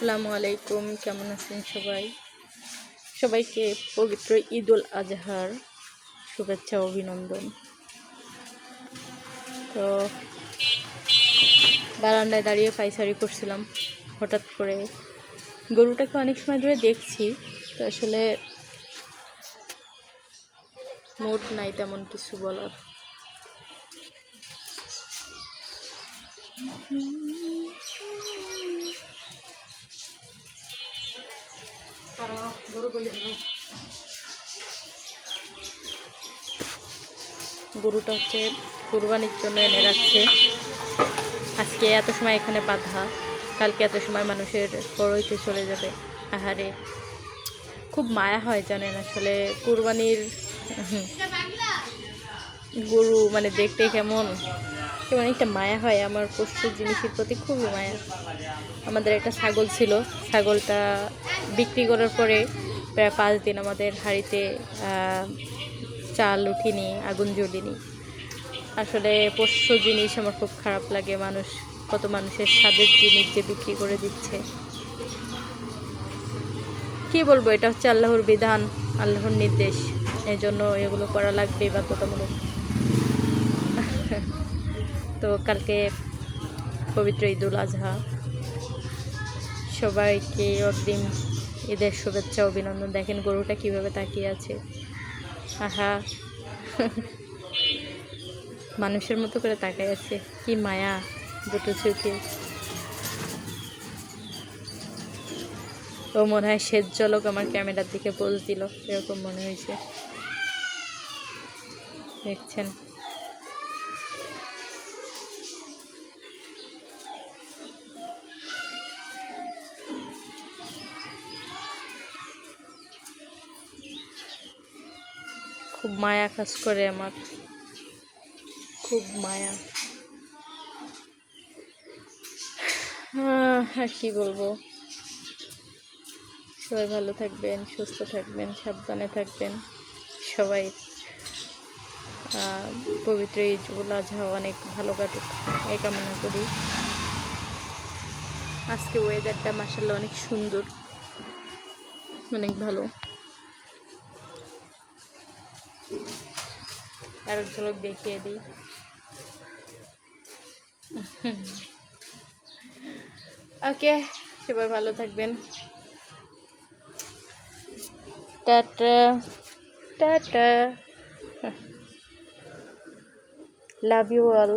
আসসালামু আলাইকুম, কেমন আছেন সবাই? সবাইকে পবিত্র ঈদুল আজহার শুভেচ্ছা অভিনন্দন। তো বারান্দায় দাঁড়িয়ে পায়চারি করছিলাম, হঠাৎ করে গরুটাকে অনেক সময় ধরে দেখছি, তো আসলে মুড নাই তেমন কিছু বলার। গরুটা হচ্ছে কুরবানির জন্য এনে রাখছে। আজকে এত সময় এখানে বাঁধা, কালকে এত সময় মানুষের বড়ইতে চলে যাবে। আহারে, খুব মায়া হয় জানেন। আসলে কুরবানির গরু মানে দেখতে কেমন কেমন একটা মায়া হয়। আমার পশু জিনিসের প্রতি খুবই মায়া। আমাদের একটা ছাগল ছিল, ছাগলটা বিক্রি করার পরে প্রায় 5 দিন আমাদের হাঁড়িতে চাল উঠিনি, আগুন জ্বলিনি। আসলে পোষ্য জিনিস আমার খুব খারাপ লাগে। কত মানুষের স্বাদের জিনিস যে বিক্রি করে দিচ্ছে। কি বলবো, এটা হচ্ছে আল্লাহর বিধান, আল্লাহর নির্দেশ, এই জন্য এগুলো করা লাগবে, বাধ্যতামূলক। তো কালকে পবিত্র ঈদুল আজহা, সবাইকে অগ্রিম ঈদের শুভেচ্ছা অভিনন্দন। দেখেন গরুটা কিভাবে তাকিয়ে আছে, আহা মানুষের মতো করে তাকিয়ে আছে, কি মায়া দুটো চোখে। ও মনে হয় শেষ ঝলক আমার ক্যামেরার দিকে পোজ দিল, এরকম মনে হয়েছে। দেখছেন, খুব মায়া কাজ করে আমার, খুব মায়া। আর কি বলবো, সবাই ভালো থাকবেন, সুস্থ থাকবেন, সাবধানে থাকবেন। সবাই পবিত্র ঈদুল আজহা অনেক ভালো কাটুক এই কামনা করি। আজকে ওয়েদারটা মাশাআল্লাহ অনেক সুন্দর, অনেক ভালো। আর এক ঝলক দেখিয়ে দিই। ওকে, সবাই ভালো থাকবেন। Tata tata, love you all.